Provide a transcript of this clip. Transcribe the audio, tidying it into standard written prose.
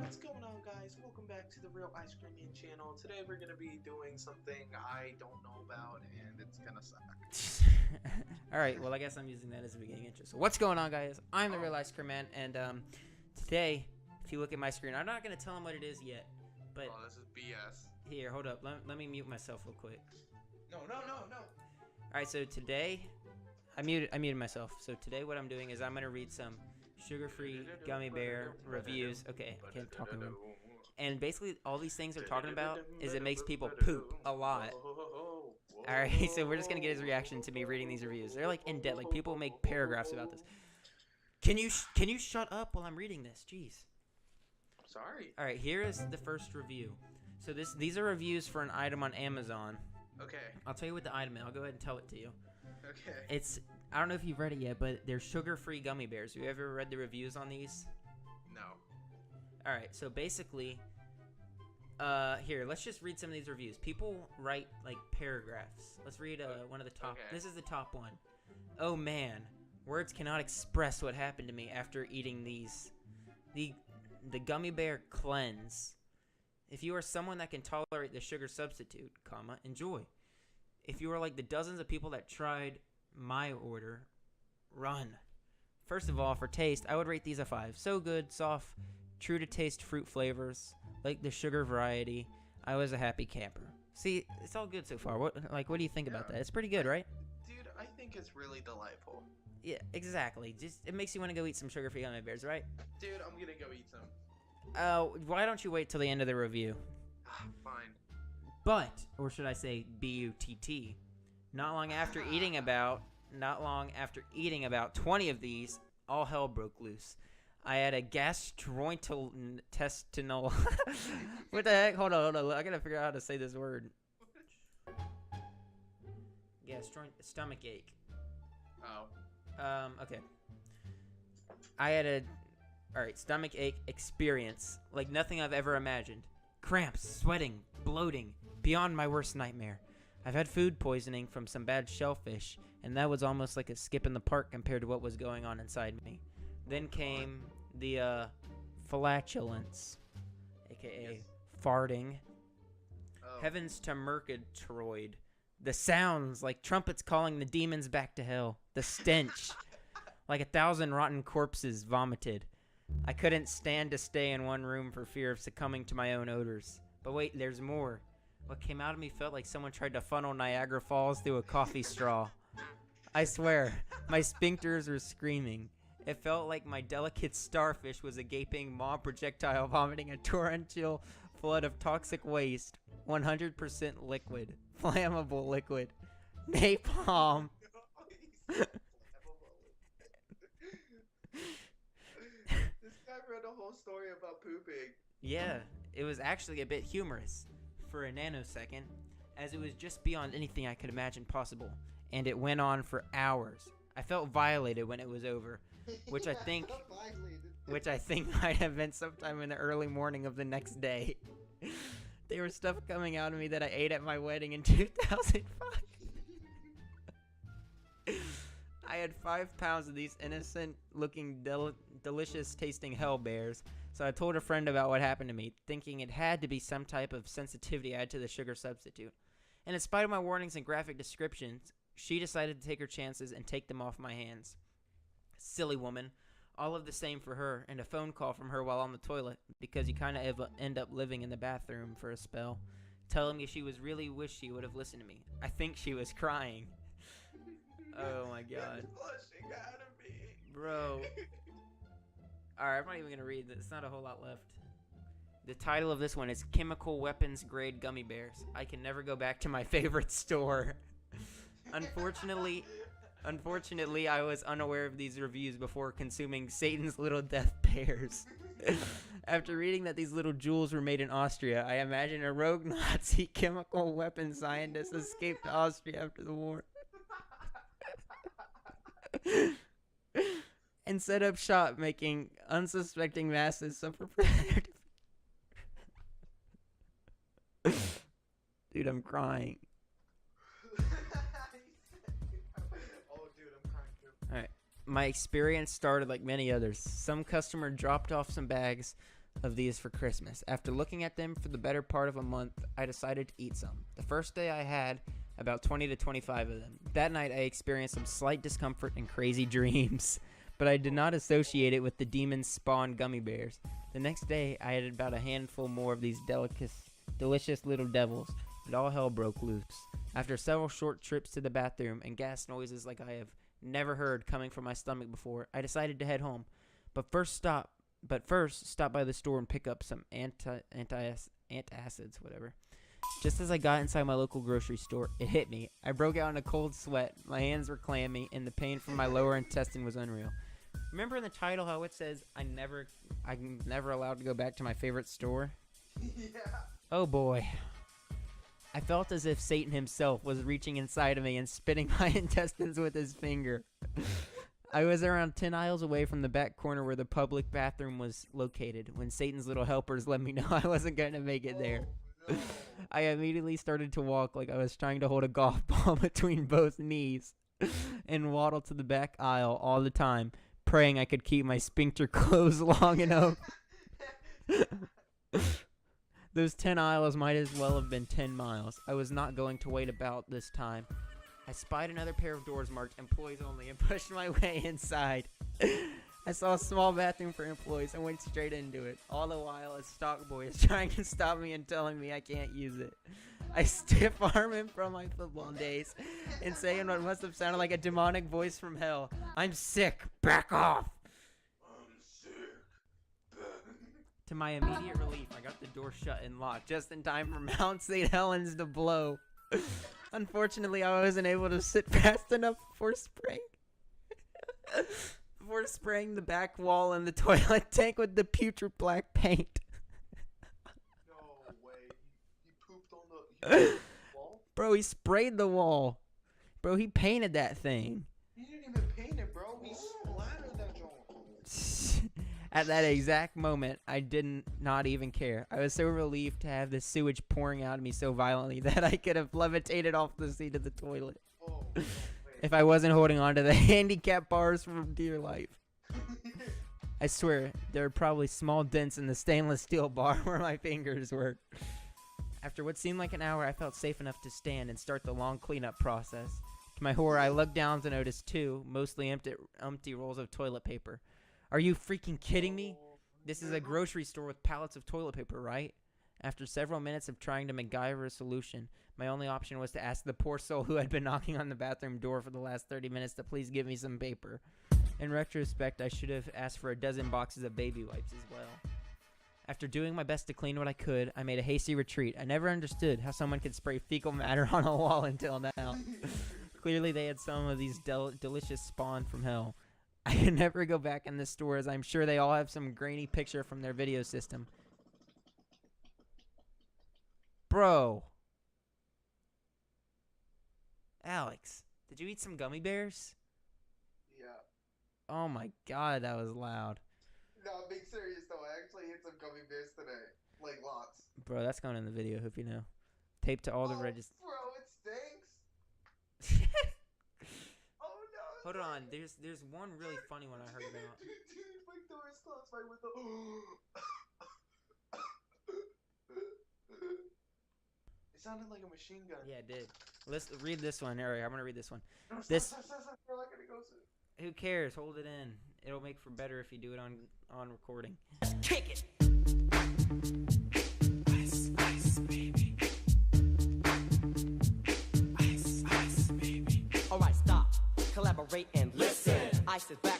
What's going on, guys? Welcome back to the RealIceCreamMan channel. Today we're going to be doing something I don't know about, and it's gonna suck. Alright, well I guess I'm using that as a beginning intro. So what's going on, guys? I'm the RealIceCreamMan, and today, if you look at my screen, I'm not going to tell them what it is yet, but... Oh, this is BS. Here, hold up. Let me mute myself real quick. No. Alright, so today... I muted myself. So today what I'm doing is I'm going to read some sugar-free gummy bear reviews. Okay, I can't talk to them. And basically all these things they're talking about is it makes people poop a lot. Alright, so we're just going to get his reaction to me reading these reviews. They're like in depth. Like people make paragraphs about this. Can you shut up while I'm reading this? Jeez. Sorry. Alright, here is the first review. So these are reviews for an item on Amazon. Okay. I'll tell you what the item is. I'll go ahead and tell it to you. Okay. I don't know if you've read it yet, but they're sugar-free gummy bears. Have you ever read the reviews on these? No. Alright, so basically, here, let's just read some of these reviews. People write, like, paragraphs. Let's read one of the top. Okay. This is the top one. Oh, man. Words cannot express what happened to me after eating these. The Gummy Bear Cleanse. If you are someone that can tolerate the sugar substitute, enjoy. If you are like the dozens of people that tried my order, run. First of all, for taste, I would rate these a 5. So good, soft, true to taste fruit flavors, like the sugar variety. I was a happy camper. See, it's all good so far. What do you think about that? It's pretty good, right? Dude, I think it's really delightful. Yeah, exactly. Just it makes you want to go eat some sugar-free gummy bears, right? Dude, I'm gonna go eat some. Why don't you wait till the end of the review? Fine. But, or should I say B-U-T-T, not long after eating about 20 of these, all hell broke loose. I had a gastrointestinal... What the heck? Hold on. I gotta figure out how to say this word. Stomach ache. Oh. Okay. I had a... Alright, stomach ache experience like nothing I've ever imagined. Cramps, sweating, bloating, beyond my worst nightmare. I've had food poisoning from some bad shellfish, and that was almost like a skip in the park compared to what was going on inside me. Then came the flatulence, aka farting. Oh. Heavens to Murgatroyd. The sounds like trumpets calling the demons back to hell. The stench, like 1,000 rotten corpses vomited. I couldn't stand to stay in one room for fear of succumbing to my own odors. But wait, there's more. What came out of me felt like someone tried to funnel Niagara Falls through a coffee straw. I swear, my sphincters were screaming. It felt like my delicate starfish was a gaping maw projectile vomiting a torrential flood of toxic waste. 100% liquid. Flammable liquid. Napalm. Read a whole story about pooping. Yeah, it was actually a bit humorous for a nanosecond, as it was just beyond anything I could imagine possible, and it went on for hours. I felt violated when it was over, which I think might have been sometime in the early morning of the next day. There was stuff coming out of me that I ate at my wedding in 2005. I had 5 pounds of these innocent-looking, delicious-tasting hell bears, so I told a friend about what happened to me, thinking it had to be some type of sensitivity I had to the sugar substitute. And in spite of my warnings and graphic descriptions, she decided to take her chances and take them off my hands. Silly woman. All of the same for her, and a phone call from her while on the toilet, because you kind of end up living in the bathroom for a spell, telling me she was really wished she would have listened to me. I think she was crying. Oh my god. It's flushing out of me. Bro. Alright, I'm not even gonna read this. There's not a whole lot left. The title of this one is Chemical Weapons Grade Gummy Bears. I can never go back to my favorite store. Unfortunately, I was unaware of these reviews before consuming Satan's Little Death Bears. After reading that these little jewels were made in Austria, I imagine a rogue Nazi chemical weapons scientist escaped to Austria after the war. And set up shop, making unsuspecting masses suffer for their Dude, I'm crying. Oh, dude, I'm crying too. Alright. My experience started like many others. Some customer dropped off some bags of these for Christmas. After looking at them for the better part of a month, I decided to eat some. The first day I had about 20 to 25 of them. That night I experienced some slight discomfort and crazy dreams, but I did not associate it with the demon spawned gummy bears. The next day I had about a handful more of these delicious little devils, and all hell broke loose. After several short trips to the bathroom and gas noises like I have never heard coming from my stomach before, I decided to head home. But first stop by the store and pick up some antacids, whatever. Just as I got inside my local grocery store, it hit me. I broke out in a cold sweat. My hands were clammy, and the pain from my lower intestine was unreal. Remember in the title how it says I'm never allowed to go back to my favorite store? Yeah. Oh boy. I felt as if Satan himself was reaching inside of me and spitting my intestines with his finger. I was around 10 aisles away from the back corner where the public bathroom was located when Satan's little helpers let me know I wasn't going to make it there. No. I immediately started to walk like I was trying to hold a golf ball between both knees and waddle to the back aisle all the time, praying I could keep my sphincter closed long enough. Those 10 aisles might as well have been 10 miles. I was not going to wait about this time. I spied another pair of doors marked employees only and pushed my way inside. I saw a small bathroom for employees and went straight into it. All the while, a stock boy is trying to stop me and telling me I can't use it. I stiff arm him from my football days and say in what must have sounded like a demonic voice from hell, "I'm sick, back off." I'm sick. To my immediate relief, I got the door shut and locked just in time for Mount St. Helens to blow. Unfortunately, I wasn't able to sit fast enough before spraying the back wall and the toilet tank with the putrid black paint. No way. He pooped on the wall? Bro, he sprayed the wall. Bro, he painted that thing. He didn't even paint it, bro. He splattered that joint. At that exact moment, I did not even care. I was so relieved to have the sewage pouring out of me so violently that I could have levitated off the seat of the toilet. Oh, no, If I wasn't holding on to the handicap bars for dear life. I swear, there are probably small dents in the stainless steel bar where my fingers were. After what seemed like an hour, I felt safe enough to stand and start the long cleanup process. To my horror, I looked down to notice two, mostly empty rolls of toilet paper. Are you freaking kidding me? This is a grocery store with pallets of toilet paper, right? After several minutes of trying to MacGyver a solution, my only option was to ask the poor soul who had been knocking on the bathroom door for the last 30 minutes to please give me some paper. In retrospect, I should have asked for a dozen boxes of baby wipes as well. After doing my best to clean what I could, I made a hasty retreat. I never understood how someone could spray fecal matter on a wall until now. Clearly, they had some of these delicious spawn from hell. I could never go back in this store as I'm sure they all have some grainy picture from their video system. Bro. Alex, did you eat some gummy bears? Yeah. Oh my god, that was loud. No, I'm being serious though. I actually ate some gummy bears today. Like lots. Bro, that's going in the video, hope you know. Taped to all the registers. Bro, it stinks. Oh no. Hold on, there's one really funny one I heard about. Dude, my door is closed. My window. It sounded like a machine gun. Yeah, it did. Let's read this one. Alright, I'm gonna read this one. No, stop, bro, I gotta go soon. Who cares? Hold it in. It'll make for better if you do it on recording. Kick it. Ice, ice, baby. Ice, ice, baby. Alright, stop. Collaborate and listen. Ice is back